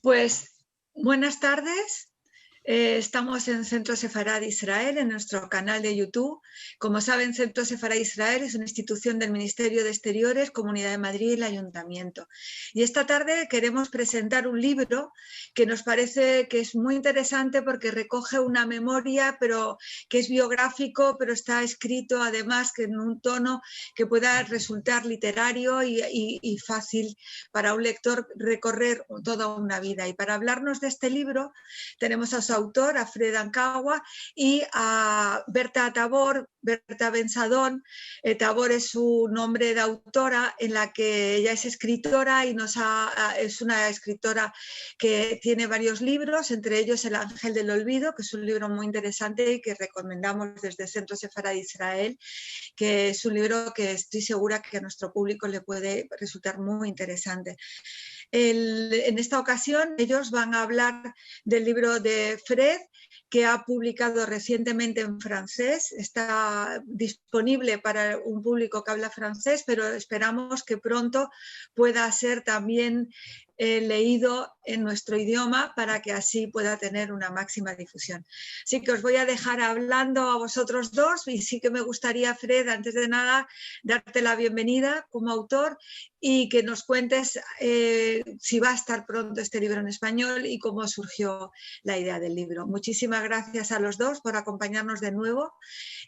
Pues buenas tardes. Estamos en Centro Sefarad Israel, en nuestro canal de YouTube. Como saben, Centro Sefarad Israel es una institución del Ministerio de Exteriores, Comunidad de Madrid y el Ayuntamiento. Y esta tarde queremos presentar un libro que nos parece que es muy interesante porque recoge una memoria, pero que es biográfico, pero está escrito además que en un tono que pueda resultar literario y fácil para un lector recorrer toda una vida. Y para hablarnos de este libro tenemos a su autor, a Fred Ankawa, y a Berta Tabor, Berta Bensadón. Tabor es su nombre de autora, en la que ella es escritora y es una escritora que tiene varios libros, entre ellos El Ángel del Olvido, que es un libro muy interesante y que recomendamos desde Centro Sefarad Israel, que es un libro que estoy segura que a nuestro público le puede resultar muy interesante. En esta ocasión ellos van a hablar del libro de Fred, que ha publicado recientemente en francés. Está disponible para un público que habla francés, pero esperamos que pronto pueda ser también leído en nuestro idioma para que así pueda tener una máxima difusión. Así que os voy a dejar hablando a vosotros dos y sí que me gustaría, Fred, antes de nada, darte la bienvenida como autor y que nos cuentes si va a estar pronto este libro en español y cómo surgió la idea del libro. Muchísimas gracias a los dos por acompañarnos de nuevo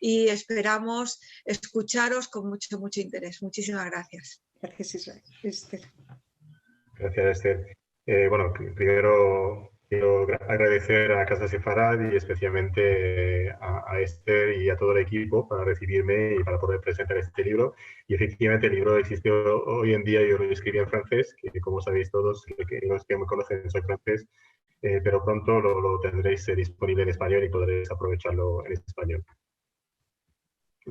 y esperamos escucharos con mucho interés. Muchísimas gracias. Gracias, Esther. Gracias, Esther. Bueno, primero quiero agradecer a Casa Sefarad y especialmente a Esther y a todo el equipo para recibirme y para poder presentar este libro. Y efectivamente el libro existe hoy en día, yo lo escribí en francés, que como sabéis todos, los que me conocen soy francés, pero pronto lo tendréis disponible en español y podréis aprovecharlo en español.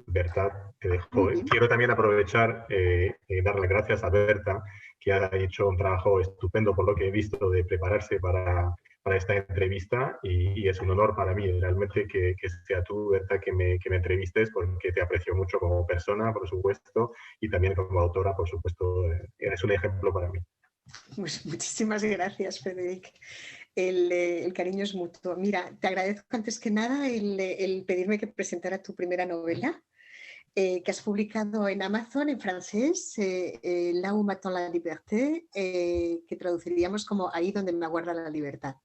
Berta, te dejo. Quiero también aprovechar y dar las gracias a Berta, que ha hecho un trabajo estupendo por lo que he visto de prepararse para esta entrevista y es un honor para mí realmente que sea tú, Berta, que me entrevistes porque te aprecio mucho como persona, por supuesto, y también como autora, por supuesto. Eres un ejemplo para mí. Pues muchísimas gracias, Frederic. El cariño es mutuo. Mira, te agradezco antes que nada el pedirme que presentara tu primera novela, que has publicado en Amazon en francés, Là où m'attend la liberté, que traduciríamos como Ahí donde me aguarda la libertad.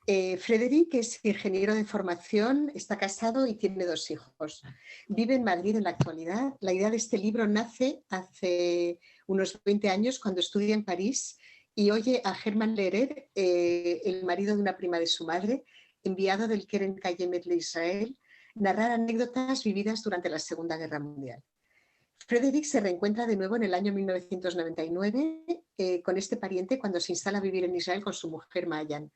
Frederic es ingeniero de formación, está casado y tiene 2 hijos. Vive en Madrid en la actualidad. La idea de este libro nace hace unos 20 años cuando estudia en París y oye a Hermann Lehrer, el marido de una prima de su madre, enviado del Keren Kayemet de Israel, narrar anécdotas vividas durante la Segunda Guerra Mundial. Frederic se reencuentra de nuevo en el año 1999 con este pariente cuando se instala a vivir en Israel con su mujer Mayan.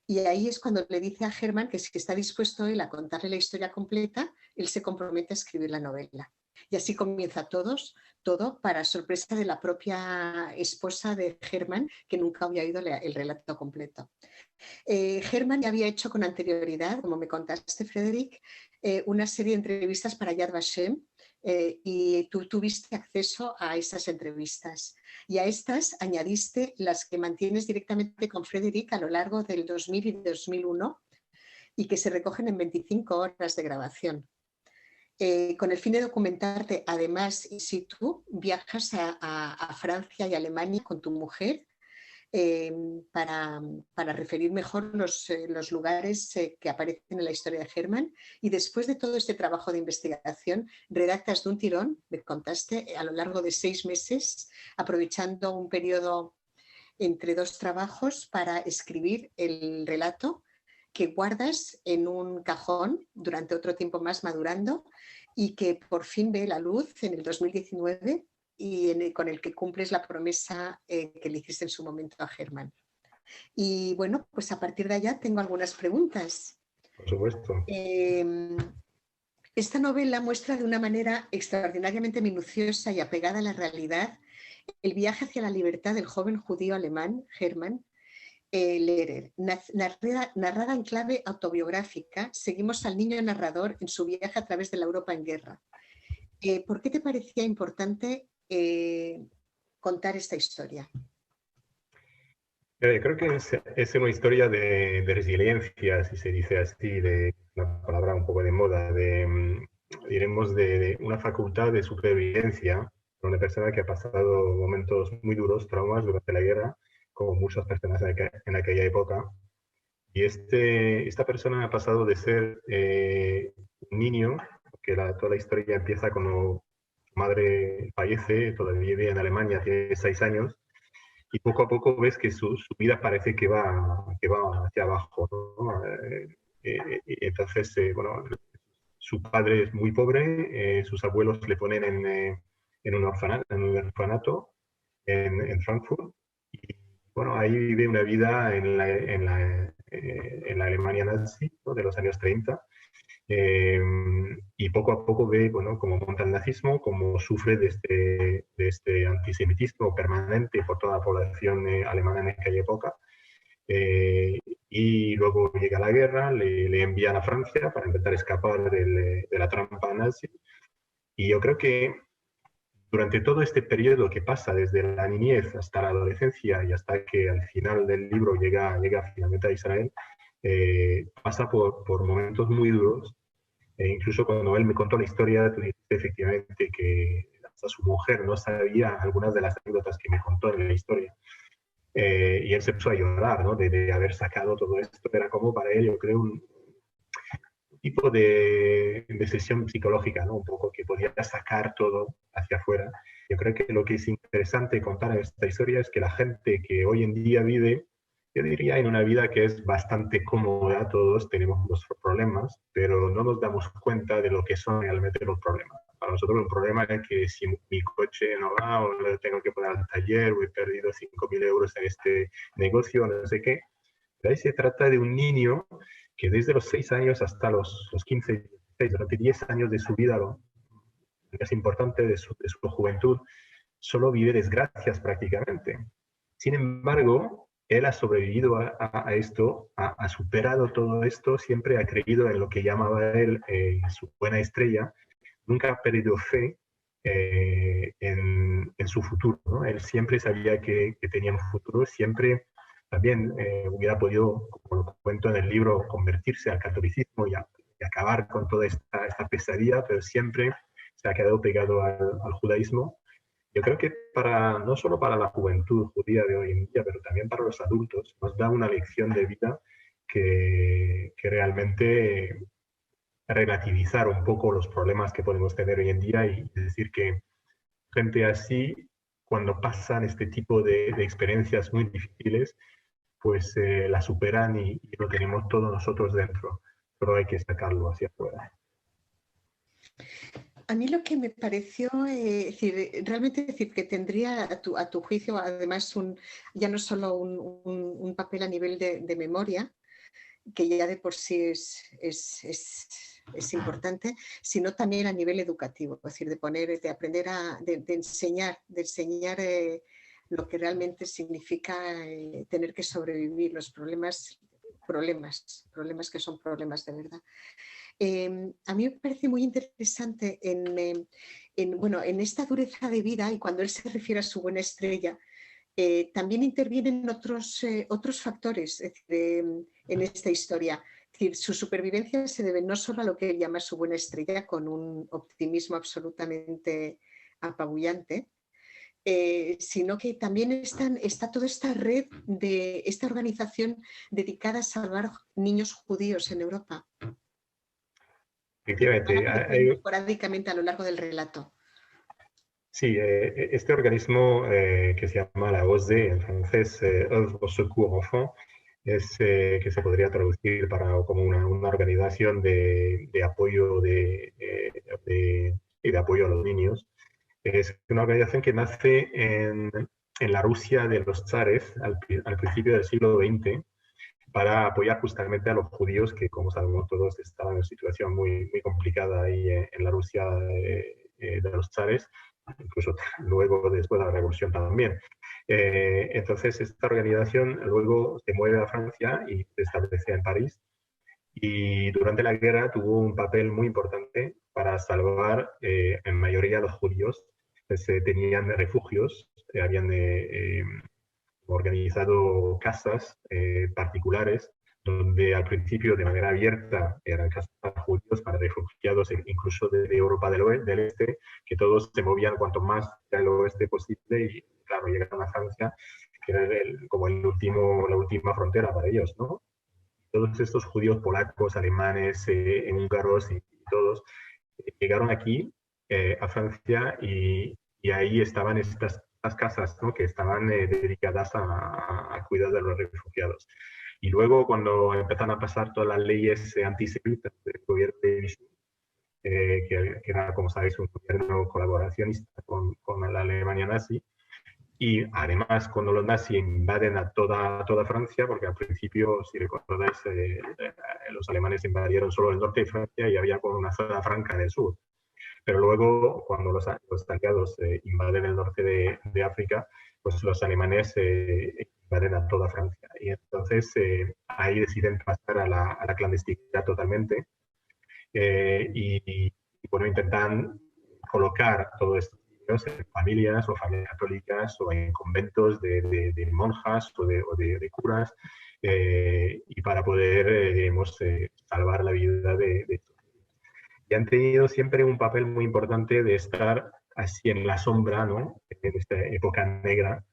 Y ahí es cuando le dice a Hermann que si está dispuesto él a contarle la historia completa, él se compromete a escribir la novela. Y así comienza todo para sorpresa de la propia esposa de Hermann, que nunca había oído el relato completo. Hermann ya había hecho con anterioridad, como me contaste, Frederic, una serie de entrevistas para Yad Vashem, y tú tuviste acceso a esas entrevistas. Y a estas añadiste las que mantienes directamente con Frederic a lo largo del 2000 y 2001 y que se recogen en 25 horas de grabación. Con el fin de documentarte, además, si tú viajas a Francia y Alemania con tu mujer, para referir mejor los lugares que aparecen en la historia de Hermann, y después de todo este trabajo de investigación redactas de un tirón, me contaste, a lo largo de 6 meses, aprovechando un periodo entre 2 trabajos para escribir el relato que guardas en un cajón durante otro tiempo más madurando y que por fin ve la luz en el 2019 y con el que cumples la promesa que le hiciste en su momento a Hermann. Y bueno, pues a partir de allá tengo algunas preguntas. Por supuesto. Esta novela muestra de una manera extraordinariamente minuciosa y apegada a la realidad el viaje hacia la libertad del joven judío alemán Hermann Lehrer. Narrada en clave autobiográfica, seguimos al niño narrador en su viaje a través de la Europa en guerra. ¿Por qué te parecía importante contar esta historia? Creo que es una historia de resiliencia, si se dice así, de una palabra un poco de moda, diremos, de una facultad de supervivencia, una persona que ha pasado momentos muy duros, traumas durante la guerra, como muchas personas en aquella época. Y esta persona ha pasado de ser un niño, que toda la historia empieza cuando su madre fallece, todavía vive en Alemania, tiene 6 años, y poco a poco ves que su vida parece que va hacia abajo, ¿no? Entonces, bueno, su padre es muy pobre, sus abuelos le ponen en un orfanato en Frankfurt, y bueno, ahí vive una vida en la Alemania nazi, ¿no? De los años 30. Y poco a poco ve, bueno, cómo monta el nazismo, cómo sufre de este antisemitismo permanente por toda la población alemana en aquella época. Eh, y luego llega la guerra, le envían a Francia para intentar escapar de la trampa nazi. Y yo creo que durante todo este periodo que pasa desde la niñez hasta la adolescencia y hasta que al final del libro llega finalmente a Israel, pasa por momentos muy duros. Incluso cuando él me contó la historia, tú dijiste efectivamente que hasta su mujer no sabía algunas de las anécdotas que me contó en la historia. Y él se puso a llorar, ¿no? De haber sacado todo esto. Era como para él, yo creo, un tipo de sesión psicológica, ¿no? Un poco que podía sacar todo hacia afuera. Yo creo que lo que es interesante contar en esta historia es que la gente que hoy en día vive, yo diría, en una vida que es bastante cómoda, todos tenemos nuestros problemas, pero no nos damos cuenta de lo que son realmente los problemas. Para nosotros un problema es que si mi coche no va o lo tengo que poner al taller o he perdido 5.000 euros en este negocio, no sé qué. Pero ahí se trata de un niño que desde los 6 años hasta los 15, 16, durante 10 años de su vida, lo más importante de su juventud, solo vive desgracias prácticamente. Sin embargo, él ha sobrevivido a esto, ha superado todo esto, siempre ha creído en lo que llamaba él su buena estrella, nunca ha perdido fe en su futuro, ¿no? Él siempre sabía que tenía un futuro, siempre también hubiera podido, como lo cuento en el libro, convertirse al catolicismo y acabar con toda esta pesadilla, pero siempre se ha quedado pegado al judaísmo. Yo creo que no solo para la juventud judía de hoy en día, pero también para los adultos, nos da una lección de vida que realmente relativizar un poco los problemas que podemos tener hoy en día y decir que gente así, cuando pasan este tipo de experiencias muy difíciles, pues la superan y lo tenemos todos nosotros dentro, pero hay que sacarlo hacia afuera. A mí lo que me pareció, realmente decir que tendría a tu juicio además ya no solo un papel a nivel de memoria, que ya de por sí es importante, sino también a nivel educativo, es decir, de aprender de enseñar lo que realmente significa tener que sobrevivir los problemas que son problemas de verdad. A mí me parece muy interesante en esta dureza de vida, y cuando él se refiere a su buena estrella, también intervienen otros factores en esta historia. Es decir, su supervivencia se debe no solo a lo que él llama su buena estrella, con un optimismo absolutamente apabullante, sino que también está toda esta red de esta organización dedicada a salvar niños judíos en Europa. Efectivamente. Esporádicamente a lo largo del relato. Sí, este organismo que se llama la OSDE, en francés, Œuvre au Secours Enfant, que se podría traducir como una organización de apoyo y de apoyo a los niños. Es una organización que nace en la Rusia de los zares al principio del siglo XX para apoyar justamente a los judíos que, como sabemos todos, estaban en una situación muy, muy complicada ahí en la Rusia de los zares, incluso luego después de la revolución también. Entonces esta organización luego se mueve a Francia y se establece en París, y durante la guerra tuvo un papel muy importante para salvar en mayoría a los judíos que tenían refugios, habían organizado casas particulares donde al principio de manera abierta eran casas para judíos, para refugiados, incluso de Europa del Este, que todos se movían cuanto más al oeste posible y, claro, llegaron a Francia, que era como la última frontera para ellos, ¿no? Todos estos judíos polacos, alemanes, húngaros y todos llegaron aquí a Francia y ahí estaban estas casas, ¿no? Que estaban dedicadas a cuidar de los refugiados. Y luego, cuando empezaron a pasar todas las leyes antisemitas del gobierno de Vichy, que era, como sabéis, un gobierno colaboracionista con la Alemania nazi, y además cuando los nazis invaden a toda Francia, porque al principio, si recordáis, los alemanes invadieron solo el norte de Francia y había como una zona franca en el sur. Pero luego, cuando los aliados invaden el norte de África, pues los alemanes invaden a toda Francia. Y entonces ahí deciden pasar a la clandestinidad totalmente y bueno, intentan colocar todo esto en familias o familias católicas o en conventos de monjas o de curas y para poder, digamos, salvar la vida de estos. Y han tenido siempre un papel muy importante de estar así en la sombra, ¿no? En esta época negra.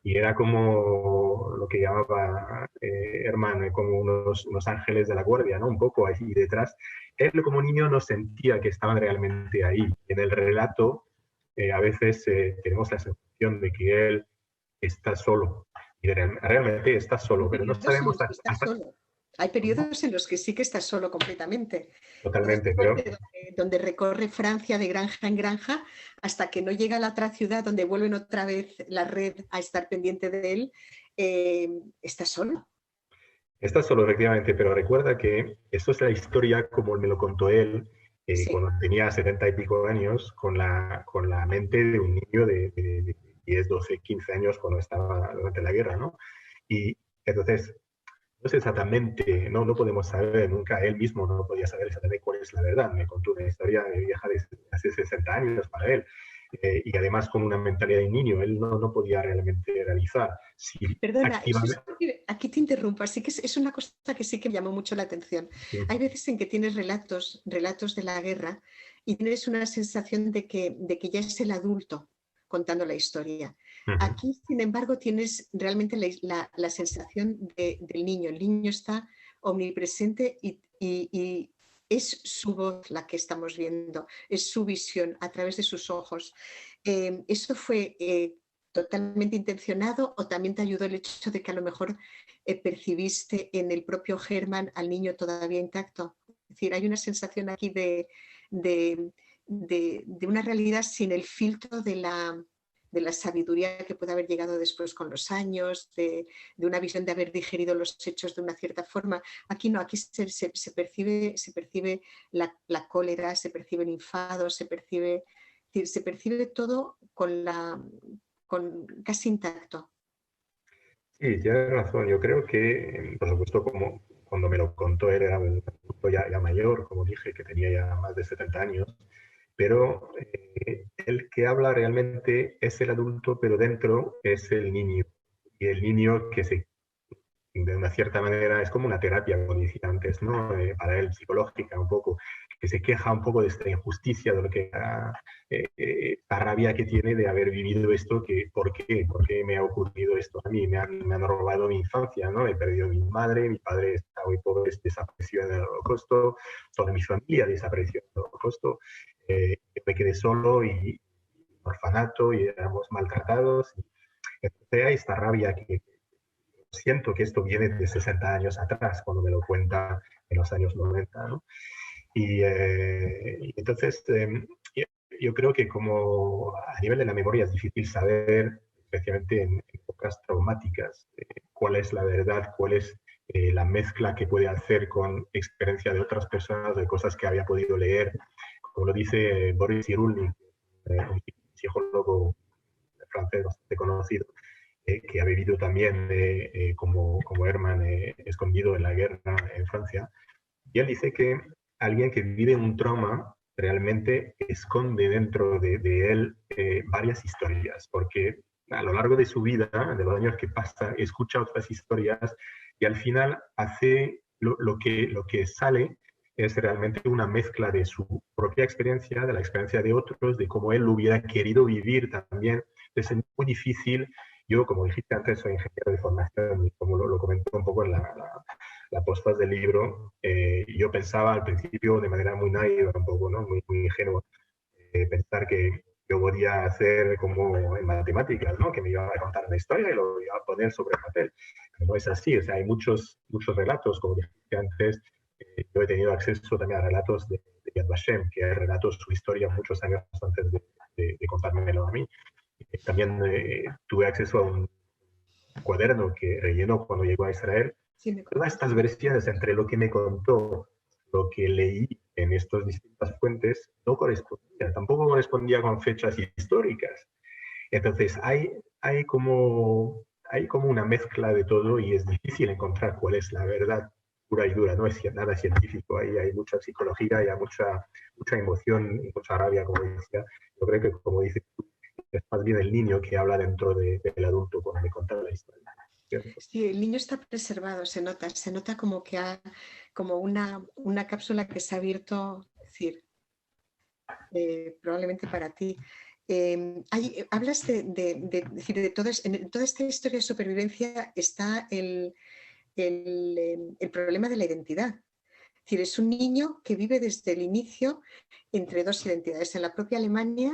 Y era como lo que llamaba Herman, como unos ángeles de la guardia, ¿no? Un poco ahí detrás. Él como niño no sentía que estaban realmente ahí. En el relato a veces tenemos la sensación de que él está solo. Y realmente está solo, pero no sabemos... Hay periodos en los que sí que está solo completamente. Totalmente, pero... Donde recorre Francia de granja en granja hasta que no llega a la otra ciudad donde vuelven otra vez la red a estar pendiente de él, está solo. Está solo, efectivamente, pero recuerda que eso es la historia como me lo contó él sí. Cuando tenía 70 y pico años, con la mente de un niño de 10, 12, 15 años cuando estaba durante la guerra, ¿no? Y entonces... No sé exactamente, no podemos saber, nunca él mismo no podía saber exactamente cuál es la verdad. Me contó una historia vieja de hace 60 años para él. Y además con una mentalidad de niño, él no podía realmente realizar. Si Perdona, aquí te interrumpo, así que es una cosa que sí que me llamó mucho la atención. Sí. Hay veces en que tienes relatos de la guerra y tienes una sensación de que ya es el adulto contando la historia. Aquí, sin embargo, tienes realmente la sensación del niño. El niño está omnipresente y es su voz la que estamos viendo, es su visión a través de sus ojos. ¿Eso fue totalmente intencionado o también te ayudó el hecho de que a lo mejor percibiste en el propio Herman al niño todavía intacto? Es decir, hay una sensación aquí de una realidad sin el filtro de la sabiduría que puede haber llegado después con los años, de una visión de haber digerido los hechos de una cierta forma. Aquí no, aquí se percibe la cólera, se percibe el enfado, se percibe todo con casi intacto. Sí, tienes razón. Yo creo que, por supuesto, como cuando me lo contó él, era un adulto ya mayor, como dije, que tenía ya más de 70 años, pero el que habla realmente es el adulto, pero dentro es el niño. Y el niño que de una cierta manera es como una terapia, como decía antes, ¿no? Para él, psicológica un poco, que se queja un poco de esta injusticia, de lo que la rabia que tiene de haber vivido esto, ¿por qué? ¿Por qué me ha ocurrido esto a mí? Me han robado mi infancia, ¿no? He perdido a mi madre, mi padre está muy pobre, desapareció en el Holocausto, toda mi familia desapareció en el Holocausto, me quedé solo y orfanato y éramos maltratados. Entonces hay esta rabia que siento que esto viene de 60 años atrás, cuando me lo cuenta en los años 90, ¿no? Y entonces yo creo que como a nivel de la memoria es difícil saber, especialmente en épocas traumáticas, cuál es la verdad, cuál es la mezcla que puede hacer con experiencia de otras personas, de cosas que había podido leer, como lo dice Boris Cyrulnik, un psicólogo francés bastante conocido, que ha vivido también como Herman escondido en la guerra en Francia. Y él dice que alguien que vive un trauma realmente esconde dentro de él varias historias, porque a lo largo de su vida, de los años que pasa, escucha otras historias y al final hace lo que sale es realmente una mezcla de su propia experiencia, de la experiencia de otros, de cómo él lo hubiera querido vivir también. Entonces es muy difícil. Yo, como dijiste antes, soy ingeniero de formación y como lo comentó un poco en la postfaz del libro, yo pensaba al principio de manera muy naiva, un poco, ¿no? Muy ingenua, pensar que yo podía hacer como en matemáticas, ¿no? Que me iba a contar una historia y lo iba a poner sobre el papel. Pero no es así, o sea, hay muchos relatos, como dijiste antes. Yo he tenido acceso también a relatos de Yad Vashem, que relató su historia muchos años antes de contármelo a mí. También tuve acceso a un cuaderno que rellenó cuando llegó a Israel. Sí, Todas estas versiones entre lo que me contó, lo que leí en estas distintas fuentes, no correspondía, tampoco correspondía con fechas históricas. Entonces hay como una mezcla de todo y es difícil encontrar cuál es la verdad pura y dura, no es nada científico, ahí hay mucha psicología y hay mucha emoción y mucha rabia, como decía. Yo creo que, como dices tú, es más bien el niño que habla dentro del adulto cuando me cuenta la historia. ¿Cierto? Sí, el niño está preservado, se nota como que como una cápsula que se ha abierto, es decir, probablemente para ti. Hablas de en toda esta historia de supervivencia está el problema de la identidad. Es decir, es un niño que vive desde el inicio entre dos identidades. En la propia Alemania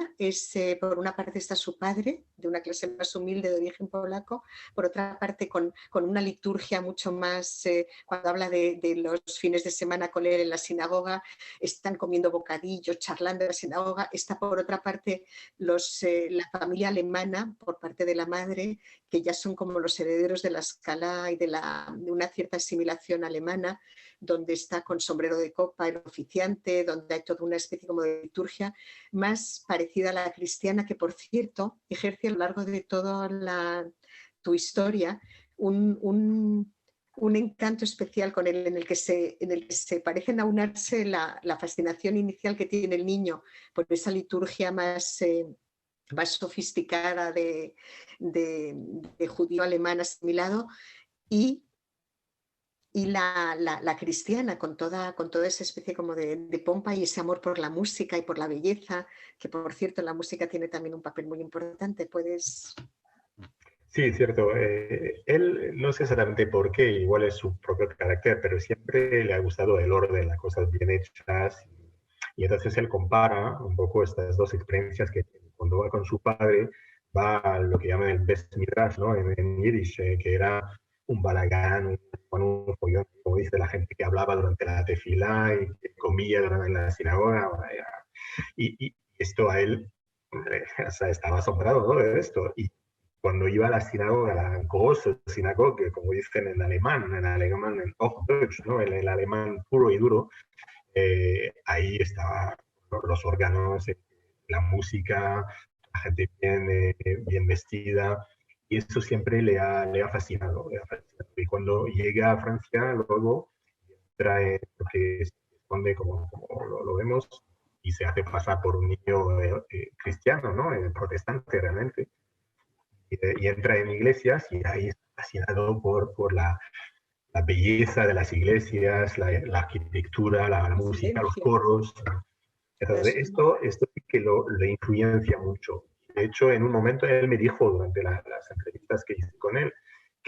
por una parte está su padre, de una clase más humilde de origen polaco, por otra parte con una liturgia mucho más, cuando habla de los fines de semana con él en la sinagoga, están comiendo bocadillos, charlando en la sinagoga. Está por otra parte la familia alemana, por parte de la madre, que ya son como los herederos de la escala y de una cierta asimilación alemana, donde está con sombrero de copa el oficiante, donde hay toda una especie como de liturgia más parecida a la cristiana, que por cierto ejerce a lo largo de toda tu historia un encanto especial con él, en el que se parecen aunarse la fascinación inicial que tiene el niño por esa liturgia más sofisticada de judío alemán asimilado y la cristiana con toda esa especie como de pompa y ese amor por la música y por la belleza, que por cierto la música tiene también un papel muy importante. ¿Puedes...? Sí, cierto. Él no sé exactamente por qué, igual es su propio carácter, pero siempre le ha gustado el orden, las cosas bien hechas. Y entonces él compara un poco estas dos experiencias que cuando va con su padre, va a lo que llaman el Best Midrash, ¿no? En Yiddish, que era un balagán, un follón, como dice la gente que hablaba durante la tefilá y que comía durante la sinagoga. Y esto a él, o sea, estaba asombrado, ¿no? De esto. Y cuando iba a la sinagoga, la große Synagoge, como dicen en alemán en Hochdeutsch, ¿no? El alemán puro y duro, ahí estaban los órganos, la música, la gente bien vestida, y eso siempre le ha fascinado, Y cuando llega a Francia, luego trae lo que se esconde como lo vemos, y se hace pasar por un niño cristiano, ¿no? Protestante realmente. Y entra en iglesias y ahí está fascinado por la belleza de las iglesias, la arquitectura, la música, los coros. Entonces, esto sí que le influencia mucho. De hecho, en un momento él me dijo durante las entrevistas que hice con él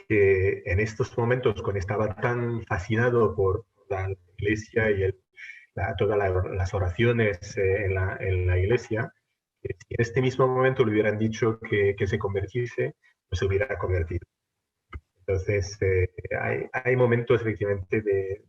que en estos momentos, cuando estaba tan fascinado por la iglesia y todas las oraciones en la iglesia, que si en este mismo momento le hubieran dicho que se convirtiese, pues se hubiera convertido. Entonces, hay momentos efectivamente de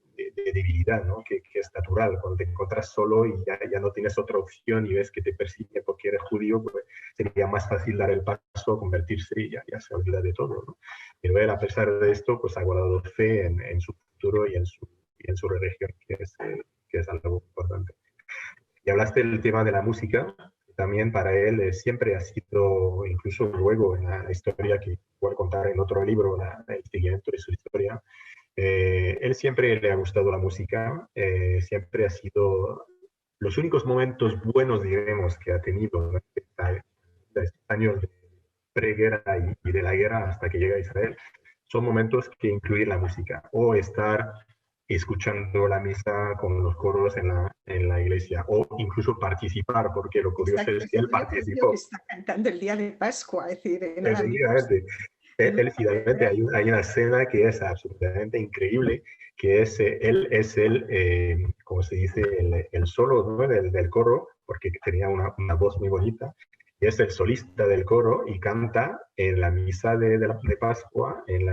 debilidad, ¿no? Que es natural. Cuando te encuentras solo y ya no tienes otra opción y ves que te persiguen porque eres judío, pues sería más fácil dar el paso, convertirse y ya se olvida de todo, ¿no? Pero él, a pesar de esto, pues ha guardado fe en su futuro y en su religión, que es algo importante. Y hablaste del tema de la música. También para él siempre ha sido, incluso luego en la historia que voy a contar en otro libro, el seguimiento de su historia, él siempre le ha gustado la música, siempre ha sido los únicos momentos buenos, diremos, que ha tenido en estos años de preguerra y de la guerra hasta que llega a Israel, son momentos que incluyen la música o estar escuchando la misa con los coros en la iglesia o incluso participar, porque lo curioso Exacto, es que ese él niño que participó. está cantando el día de Pascua, es decir, nada menos. Efectivamente, En él una finalmente catedral. hay una escena que es absolutamente increíble, que él es como se dice, el solo, ¿no? del coro, porque tenía una voz muy bonita, y es el solista del coro y canta en la misa de Pascua en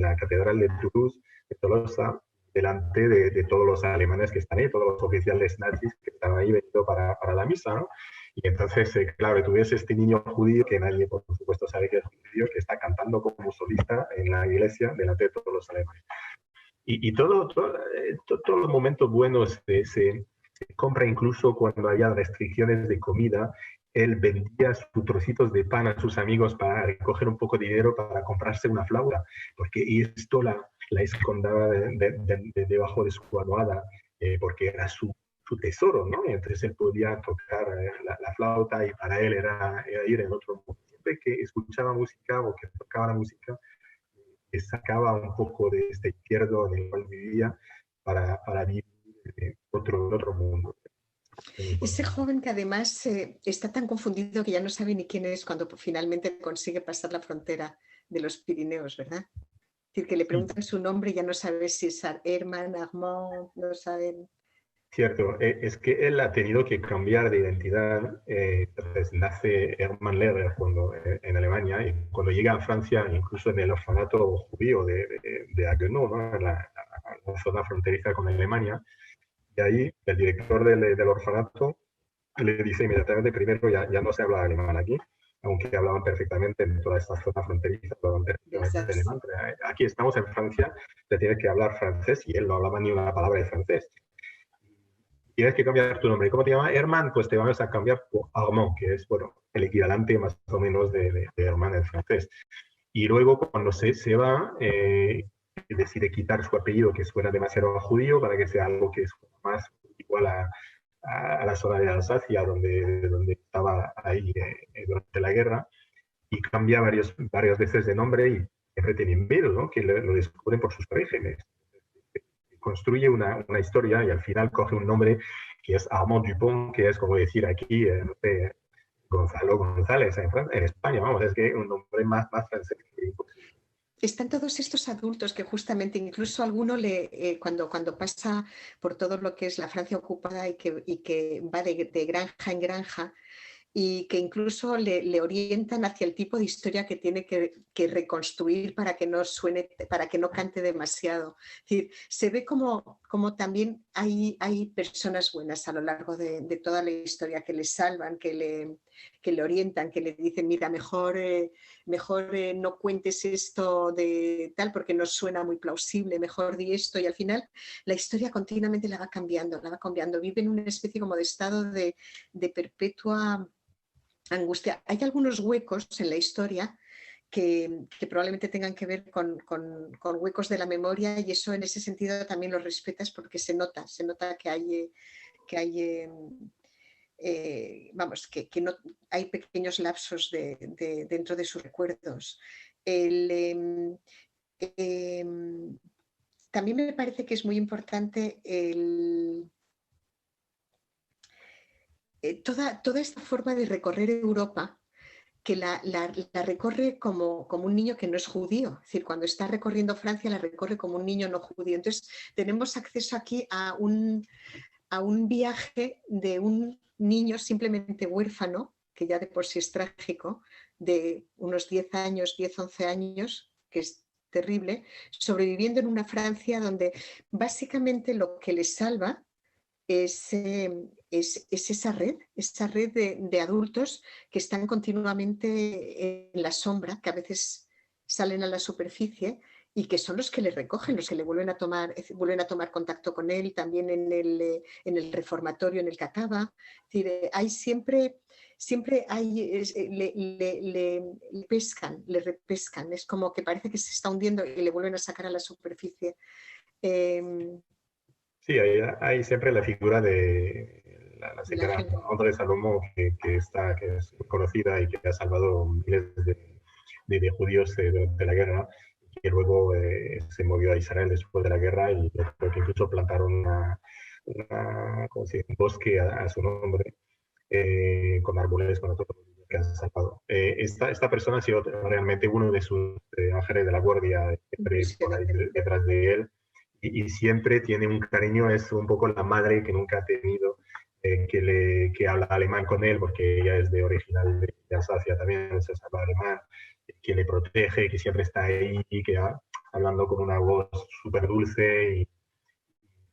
la catedral de Toulouse, de Tolosa, delante de todos los alemanes que están ahí, todos los oficiales nazis que están ahí venido para la misa, ¿no? Y entonces, claro, tú ves este niño judío, que nadie, por supuesto, sabe que es judío, que está cantando como solista en la iglesia delante de todos los alemanes. Y todos los momentos buenos se compra incluso cuando había restricciones de comida. Él vendía sus trocitos de pan a sus amigos para recoger un poco de dinero para comprarse una flauta, porque esto la escondaba debajo de su almohada, porque era su tesoro, ¿no? Y entonces él podía tocar la flauta y para él era ir en otro mundo. Siempre que escuchaba música o que tocaba la música, que sacaba un poco de este izquierdo en el cual vivía para vivir otro mundo. Ese joven que además está tan confundido que ya no sabe ni quién es cuando finalmente consigue pasar la frontera de los Pirineos, ¿verdad? Es decir, que le Sí, preguntan su nombre y ya no sabe si es Herman, Armand, no saben. cierto, es que él ha tenido que cambiar de identidad. Entonces nace Hermann Lehrer en Alemania y cuando llega a Francia, incluso en el orfanato judío de Haguenau, ¿no? En la zona fronteriza con Alemania, y ahí el director del orfanato le dice inmediatamente, primero ya no se habla alemán aquí, aunque hablaban perfectamente en toda esta zona fronteriza, hablaban perfectamente alemán, pero aquí estamos en Francia, te tienes que hablar francés y él no hablaba ni una palabra de francés. Tienes que cambiar tu nombre. ¿Cómo te llamas? Herman, pues te vamos a cambiar por Armand, que es, bueno, el equivalente más o menos de Herman en francés. Y luego cuando se va, decide quitar su apellido, que suena demasiado judío, para que sea algo que es más igual a la zona de Alsacia, donde estaba ahí durante la guerra, y cambia varias veces de nombre y siempre tiene miedo, ¿no? Que lo descubren por sus orígenes. Construye una historia y al final coge un nombre que es Armand Dupont, que es como decir aquí, no sé, Gonzalo González en España, vamos, es que un nombre más francés que imposible. Están todos estos adultos que justamente incluso alguno cuando pasa por todo lo que es la Francia ocupada y que va de granja en granja, y que incluso le orientan hacia el tipo de historia que tiene que reconstruir para que no suene, para que no cante demasiado. Es decir, se ve como también hay personas buenas a lo largo de toda la historia que le salvan, que le orientan, que le dicen, mira, mejor no cuentes esto de tal porque no suena muy plausible, mejor di esto, y al final la historia continuamente la va cambiando, vive en una especie como de estado de perpetua angustia. Hay algunos huecos en la historia que probablemente tengan que ver con huecos de la memoria, y eso en ese sentido también lo respetas porque se nota que hay vamos, que no, hay pequeños lapsos dentro de sus recuerdos. También me parece que es muy importante toda esta forma de recorrer Europa, que la recorre como un niño que no es judío. Es decir, cuando está recorriendo Francia la recorre como un niño no judío. Entonces tenemos acceso aquí a un viaje de un niño simplemente huérfano, que ya de por sí es trágico, de unos 10 años, 10, 11 años, que es terrible, sobreviviendo en una Francia donde básicamente lo que le salva es esa red de adultos que están continuamente en la sombra, que a veces salen a la superficie y que son los que le recogen, los que le vuelven a tomar contacto con él, también en el reformatorio en el que acaba. Es decir, hay siempre hay, le pescan, le repescan, es como que parece que se está hundiendo y le vuelven a sacar a la superficie. Sí, hay siempre la figura de la señora André Salomó, que es conocida y que ha salvado miles de judíos durante la guerra, que luego se movió a Israel después de la guerra y creo que incluso plantaron ¿cómo se dice? Un bosque a su nombre, con árboles, con otros que han salvado. Esta persona ha sido realmente uno de sus ángeles de la guardia, siempre por ahí detrás de él, y siempre tiene un cariño, es un poco la madre que nunca ha tenido, que habla alemán con él, porque ella es de original de Alsacia también, se habla alemán, que le protege, que siempre está ahí, que hablando con una voz súper dulce. Y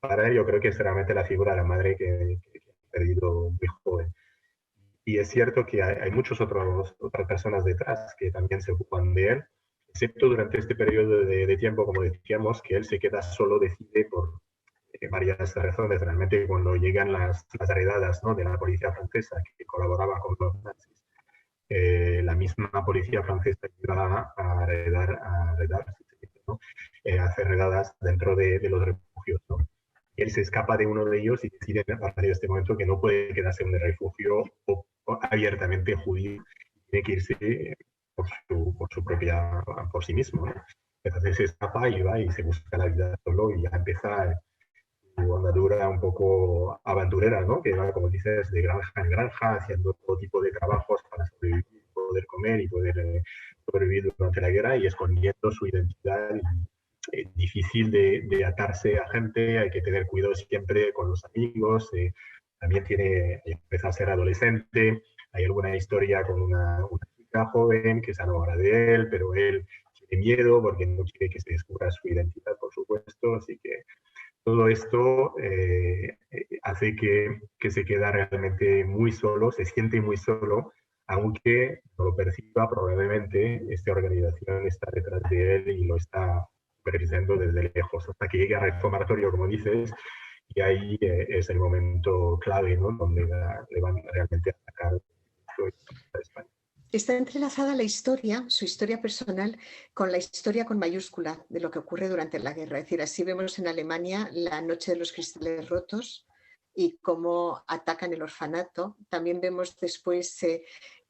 para él yo creo que es realmente la figura de la madre que ha perdido muy joven. Y es cierto que hay muchas otras personas detrás que también se ocupan de él, excepto durante este periodo de tiempo, como decíamos, que él se queda solo, decide por varias razones. Realmente cuando llegan las redadas, ¿no?, de la policía francesa que colaboraba con los nazis, la misma policía francesa iba a hacer redadas dentro de los refugios, ¿no? Él se escapa de uno de ellos y decide a partir de este momento que no puede quedarse en un refugio o abiertamente judío, tiene que irse por sí mismo, ¿no? Entonces se escapa y va y se busca la vida solo y ya empieza su andadura un poco aventurera, ¿no? Que va, como dices, de granja en granja, haciendo todo tipo de trabajos para sobrevivir, poder comer y poder sobrevivir durante la guerra y escondiendo su identidad. Difícil de atarse a gente, hay que tener cuidado siempre con los amigos, también empieza a ser adolescente, hay alguna historia con una chica joven que se enamora de él, pero él tiene miedo porque no quiere que se descubra su identidad, por supuesto, así que todo esto hace que se queda realmente muy solo, se siente muy solo, aunque no lo perciba, probablemente esta organización está detrás de él y lo está supervisando desde lejos, hasta que llegue al reformatorio, como dices, y ahí es el momento clave, ¿no?, donde le van realmente a atacar a España. Está entrelazada la historia, su historia personal, con la historia con mayúscula de lo que ocurre durante la guerra. Es decir, así vemos en Alemania la noche de los cristales rotos y cómo atacan el orfanato. También vemos después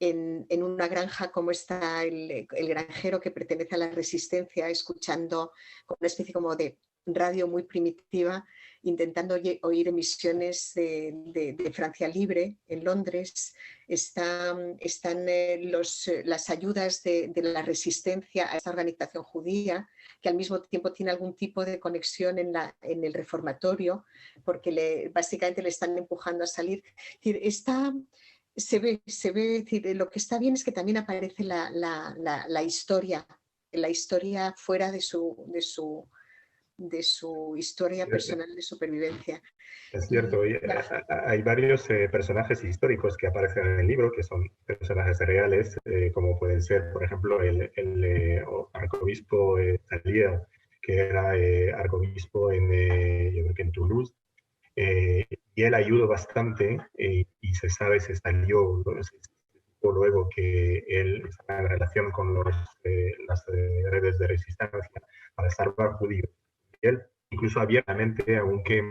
en una granja cómo está el granjero que pertenece a la resistencia, escuchando con una especie como de radio muy primitiva, intentando oír emisiones de Francia Libre en Londres. Están las ayudas de la resistencia a esta organización judía, que al mismo tiempo tiene algún tipo de conexión en el reformatorio, porque básicamente le están empujando a salir. Es decir, se ve, es decir, lo que está bien es que también aparece la historia fuera de su historia personal de supervivencia. Es cierto, hay varios personajes históricos que aparecen en el libro, que son personajes reales, como pueden ser, por ejemplo, el arzobispo Talier, que era arzobispo yo creo que en Toulouse, y él ayudó bastante, y se salió luego que él estaba en relación con las redes de resistencia para salvar judíos. Y él, incluso abiertamente, aunque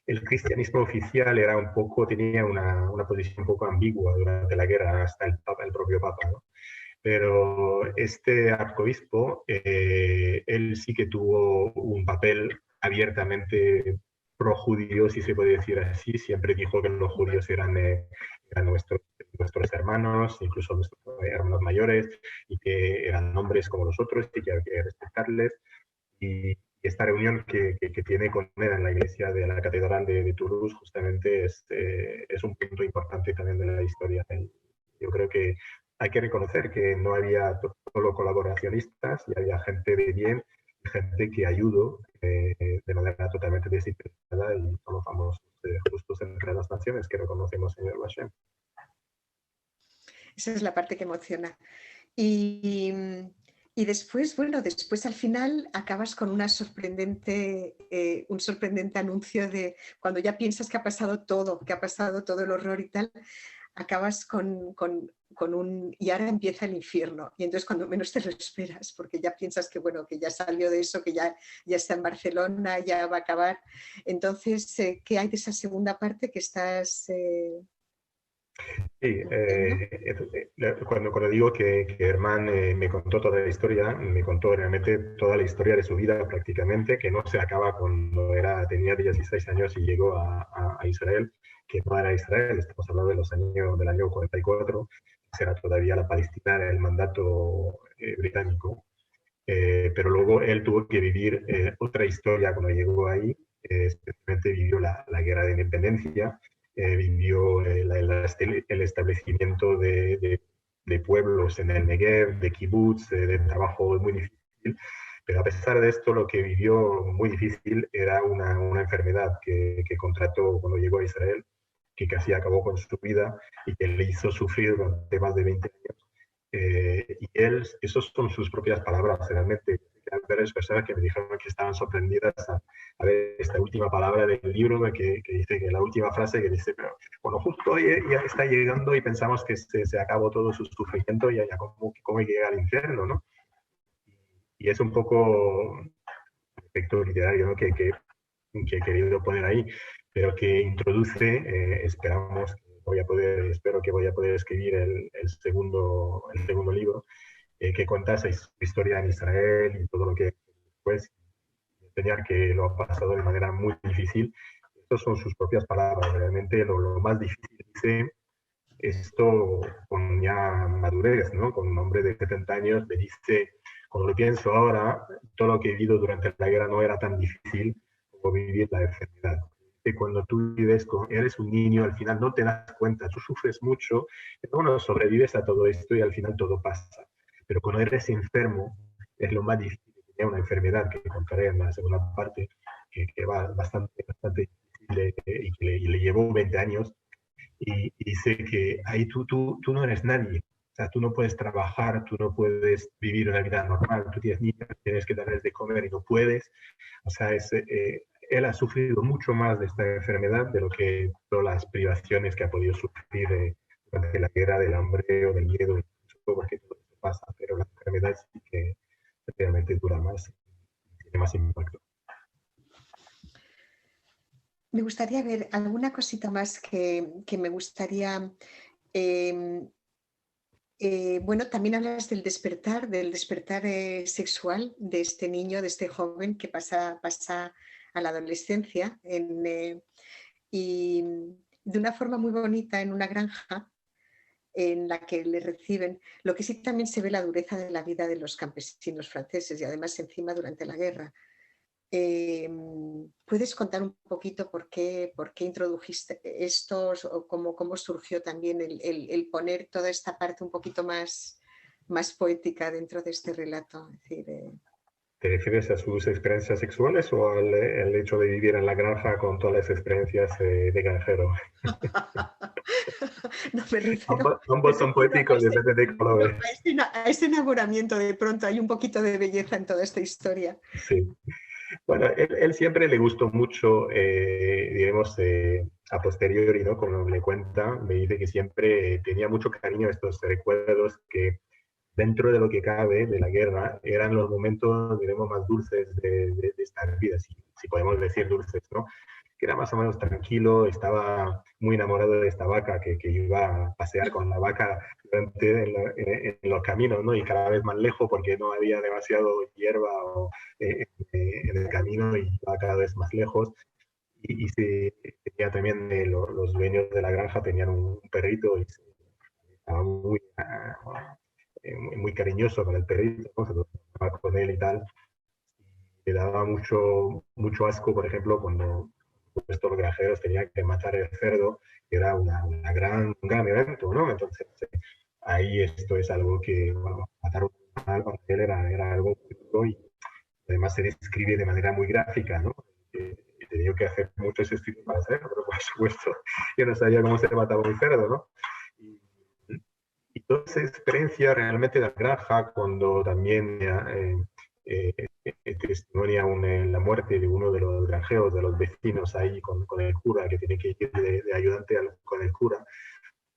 el cristianismo oficial tenía una posición un poco ambigua durante la guerra, hasta el propio Papa, ¿no? Pero este arzobispo, él sí que tuvo un papel abiertamente pro-judío, si se puede decir así. Siempre dijo que los judíos eran nuestros hermanos, incluso nuestros hermanos mayores, y que eran hombres como nosotros y que hay que respetarles. Y esta reunión que tiene con él en la iglesia de la Catedral de Toulouse justamente es un punto importante también de la historia. Yo creo que hay que reconocer que no había solo colaboracionistas, y había gente de bien, gente que ayudó de manera totalmente desinteresada, y somos famosos justos entre las naciones que reconocemos, señor Bashem. Esa es la parte que emociona. Y después, bueno, después al final acabas con un sorprendente anuncio de cuando ya piensas que ha pasado todo el horror y tal, acabas con y ahora empieza el infierno. Y entonces cuando menos te lo esperas, porque ya piensas que, bueno, que ya salió de eso, que ya está en Barcelona, ya va a acabar. Entonces, ¿qué hay de esa segunda parte que estás Sí, ¿no? cuando digo que Herman me contó toda la historia, me contó realmente toda la historia de su vida prácticamente, que no se acaba cuando tenía 16 años y llegó a Israel, que no era Israel, estamos hablando de del año 44, será todavía la Palestina del mandato británico. Pero luego él tuvo que vivir otra historia cuando llegó ahí, especialmente vivió la guerra de independencia, vivió el establecimiento de pueblos en el Negev, de kibbutz, de trabajo muy difícil. Pero a pesar de esto, lo que vivió muy difícil era una enfermedad que contrató cuando llegó a Israel, que casi acabó con su vida y que le hizo sufrir durante más de 20 años. Y él, esos son sus propias palabras, realmente. Hay varias personas que me dijeron que estaban sorprendidas a ver esta última palabra del libro, que dice que la última frase que dice, pero bueno, justo ya está llegando y pensamos que se acabó todo su sufrimiento y ya cómo llega al infierno, ¿no? Y es un poco el aspecto literario, ¿no? que he querido poner ahí, pero que introduce, espero que voy a poder escribir el segundo libro, que cuenta esa historia en Israel y todo lo que después enseñar que lo ha pasado de manera muy difícil. Estas son sus propias palabras, realmente lo más difícil, dice, esto con ya madurez, ¿no? Con un hombre de 70 años, me dice, cuando lo pienso ahora, todo lo que he vivido durante la guerra no era tan difícil como vivir la enfermedad. Que cuando tú vives, eres un niño, al final no te das cuenta, tú sufres mucho, bueno, sobrevives a todo esto y al final todo pasa. Pero cuando eres enfermo, es lo más difícil. Tenía una enfermedad que contaré en la segunda parte, que va bastante difícil y le llevó 20 años y dice que ahí tú no eres nadie. O sea, tú no puedes trabajar, tú no puedes vivir una vida normal, tú tienes niños, tienes que darles de comer y no puedes. O sea, él ha sufrido mucho más de esta enfermedad de lo que todas las privaciones que ha podido sufrir durante la guerra, del hambre o del miedo, porque todo eso pasa, pero la enfermedad sí que realmente dura más, tiene más impacto. Me gustaría ver alguna cosita más que me gustaría... bueno, también hablas del despertar sexual de este niño, de este joven que pasa a la adolescencia y de una forma muy bonita en una granja en la que le reciben. Lo que sí también se ve la dureza de la vida de los campesinos franceses y además encima durante la guerra. ¿Puedes contar un poquito por qué introdujiste estos o cómo surgió también el poner toda esta parte un poquito más poética dentro de este relato? Es decir, ¿Te refieres a sus experiencias sexuales o al hecho de vivir en la granja con todas las experiencias de granjero? No me refiero Ambos son poéticos, depende de colores. a ese enamoramiento de pronto. Hay un poquito de belleza en toda esta historia. Sí. Bueno, él siempre le gustó mucho, diremos, a posteriori, ¿no? Como le cuenta, me dice que siempre tenía mucho cariño a estos recuerdos que dentro de lo que cabe de la guerra eran los momentos, diremos, más dulces de esta vida, si podemos decir dulces, ¿no? Que era más o menos tranquilo, estaba muy enamorado de esta vaca, que iba a pasear con la vaca en los caminos, ¿no? Y cada vez más lejos porque no había demasiado hierba en el camino y iba cada vez más lejos. Y tenía también los dueños de la granja tenían un perrito y estaba muy cariñoso con el perrito, ¿no? Se lo tomaba con él y tal. Le daba mucho asco, por ejemplo, cuando estos granjeros tenían que matar el cerdo, que era un gran evento, ¿no? Entonces, ahí esto es algo que, bueno, matar un animal para él era algo muy duro y además se describe de manera muy gráfica, ¿no? He tenido que hacer muchos estudios para hacerlo, pero por supuesto yo no sabía cómo se mataba un cerdo, ¿no? Y toda esa experiencia realmente de la granja, cuando también testimonia la muerte de uno de los granjeros, de los vecinos ahí con el cura, que tiene que ir de ayudante con el cura.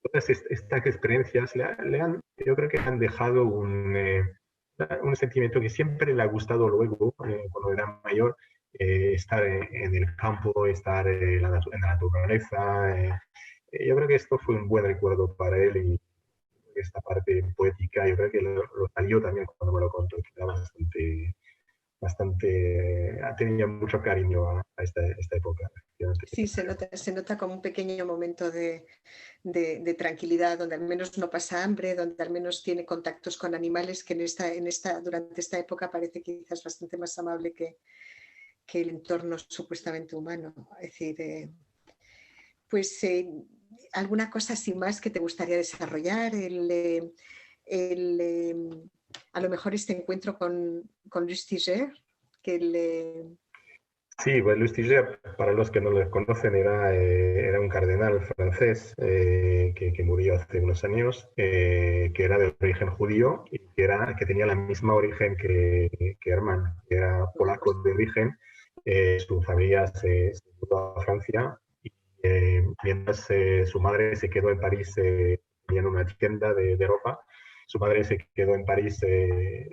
Todas estas experiencias yo creo que han dejado un sentimiento que siempre le ha gustado luego, cuando era mayor, estar en el campo, estar en la naturaleza, yo creo que esto fue un buen recuerdo para él y esta parte poética, yo creo que lo salió también cuando me lo contó, que era tenía mucho cariño a esta época. Sí, se nota como un pequeño momento de tranquilidad, donde al menos no pasa hambre, donde al menos tiene contactos con animales, que durante esta época parece quizás bastante más amable que el entorno supuestamente humano. Es decir, pues alguna cosa así más que te gustaría desarrollar, a lo mejor este encuentro con Luis Tigert, que Sí, pues Luis Tigert, para los que no lo conocen, era un cardenal francés que murió hace unos años, que era de origen judío y que tenía la misma origen que Hermann, que era polaco de origen. Su familia se mudó a Francia y mientras su madre se quedó en París en una tienda de ropa. Su madre se quedó en París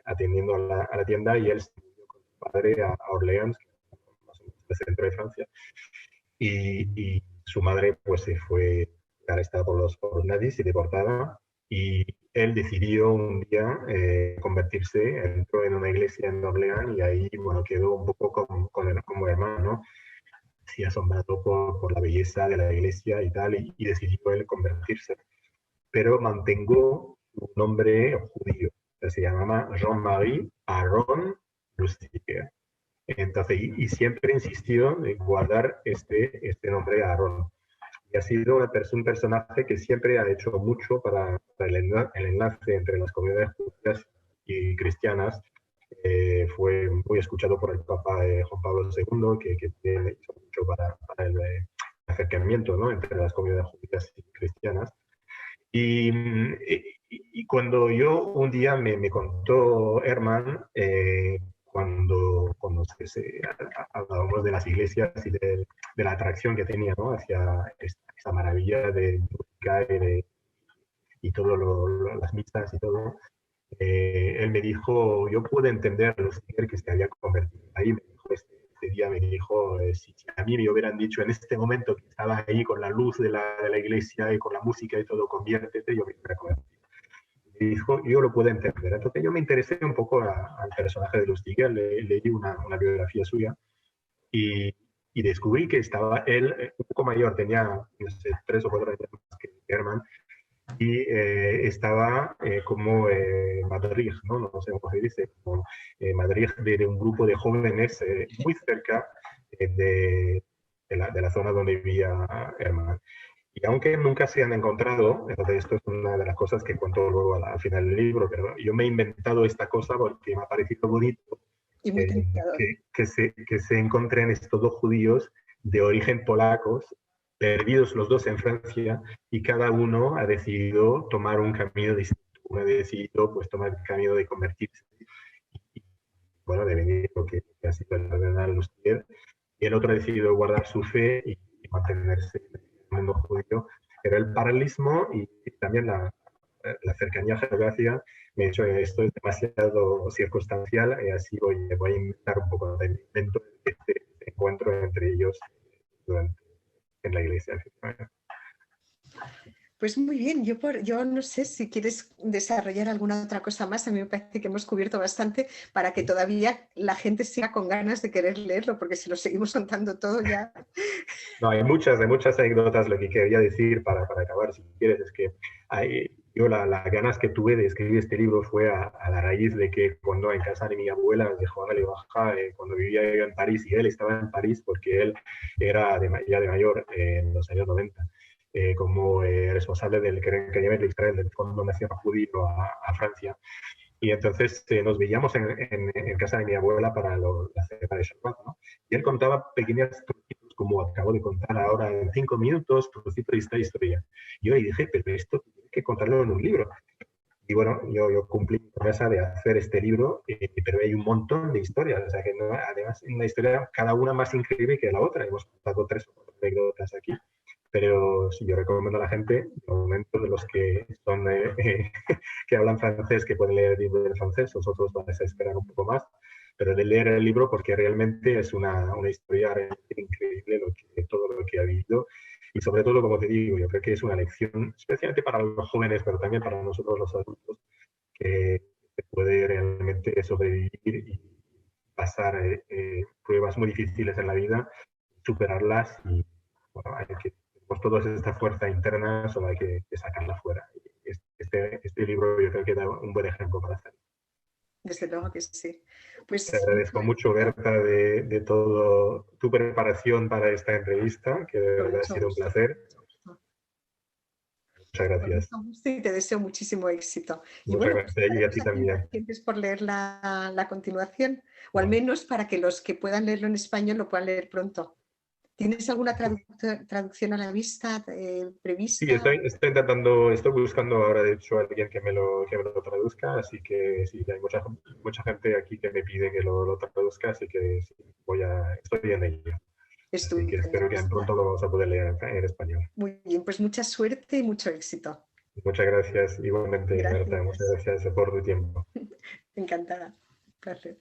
atendiendo a la tienda y él se mudó con su padre a Orleans, del centro de Francia, y su madre pues se fue arrestada por los nazis y deportada, y él decidió un día convertirse, entró en una iglesia en Orleans y ahí bueno, quedó un poco como hermano, ¿no? Sí, asombrado por la belleza de la iglesia y tal, y decidió él convertirse, pero mantengo un nombre judío, se llamaba Jean-Marie Aaron Lustiger. Entonces, y siempre insistió en guardar este nombre Aarón. Y ha sido un personaje que siempre ha hecho mucho para el enlace entre las comunidades judías y cristianas. Fue muy escuchado por el Papa Juan Pablo II, que hizo mucho para el acercamiento, ¿no?, entre las comunidades judías y cristianas. Y cuando yo un día me contó Hermann, cuando hablábamos de las iglesias y de la atracción que tenía, ¿no?, hacia esta maravilla de música y todo las misas y todo, él me dijo, yo pude entender a los que se había convertido. Ahí me dijo, este día me dijo, si a mí me hubieran dicho en este momento que estaba ahí con la luz de la iglesia y con la música y todo, conviértete, yo me hubiera convertido. Y dijo, yo lo puedo entender. Entonces yo me interesé un poco al personaje de Lustiger, leí una biografía suya y descubrí que estaba él un poco mayor, tenía no sé, 3 o 4 años más que Hermann, y estaba como madrid, ¿no? No sé cómo se dice, como madrid de un grupo de jóvenes muy cerca de la zona donde vivía Hermann. Y aunque nunca se han encontrado, entonces esto es una de las cosas que cuento luego al final del libro, pero yo me he inventado esta cosa porque me ha parecido bonito y muy tentador. que se encuentren estos dos judíos de origen polacos, perdidos los dos en Francia, y cada uno ha decidido tomar un camino distinto. Uno ha decidido pues, tomar el camino de convertirse, y, bueno, de venir lo que ha sido el cardenal Lustiger, y el otro ha decidido guardar su fe y mantenerse en el mundo judío. Pero el paralelismo y también la cercanía geográfica me ha dicho que esto es demasiado circunstancial y así voy a inventar un poco de invento este encuentro entre ellos en la iglesia. Pues muy bien, yo no sé si quieres desarrollar alguna otra cosa más. A mí me parece que hemos cubierto bastante para que todavía la gente siga con ganas de querer leerlo, porque si lo seguimos contando todo ya... No, hay muchas anécdotas. Lo que quería decir para acabar, si quieres, es que yo las ganas que tuve de escribir este libro fue a la raíz de que cuando en casa de mi abuela, de Juana Lebaja, cuando vivía yo en París, y él estaba en París porque él era ya de mayor en los años 90, como responsable del Kerem de Israel, del Fondo Nacional Judío a Francia. Y entonces nos veíamos en casa de mi abuela para la cena de Shabbat, ¿no? Y él contaba pequeñas trocitos, como acabo de contar ahora en 5 minutos, trocitos de esta historia. Y yo le dije, pero esto tienes que contarlo en un libro. Y bueno, yo cumplí mi promesa de hacer este libro, pero hay un montón de historias. O sea que no, además, una historia cada una más increíble que la otra. Hemos contado 3 o 4 anécdotas aquí. Pero sí, yo recomiendo a la gente, de momento, de los que son que hablan francés, que pueden leer el libro en francés, vosotros vais a esperar un poco más, pero de leer el libro porque realmente es una historia realmente increíble todo lo que ha vivido. y sobre todo, como te digo, yo creo que es una lección, especialmente para los jóvenes, pero también para nosotros los adultos, que se puede realmente sobrevivir y pasar pruebas muy difíciles en la vida, superarlas y bueno, pues toda esta fuerza interna solo hay que sacarla fuera. Este libro yo creo que da un buen ejemplo para hacerlo. Desde luego que sí. Te Pues agradezco mucho, Berta, de todo tu preparación para esta entrevista, que de con verdad ha mucho sido un gusto. placer. Muchas Con gracias. mucho gusto y te deseo muchísimo éxito. Y Muchas bueno, pues gracias y a estaremos ti aquí también. impacientes por leer la continuación, o al menos para que los que puedan leerlo en español lo puedan leer pronto. ¿Tienes alguna traducción a la vista Sí, prevista? estoy buscando ahora, de hecho, a alguien que me lo traduzca, así que sí, hay mucha gente aquí que me pide que lo traduzca, así que sí, estoy en ello. Así que Estupendo. espero que pronto lo vamos a poder leer en español. Muy bien, pues mucha suerte y mucho éxito. Muchas gracias, igualmente, Berta, muchas Gracias. gracias por tu tiempo. Encantada. Placer.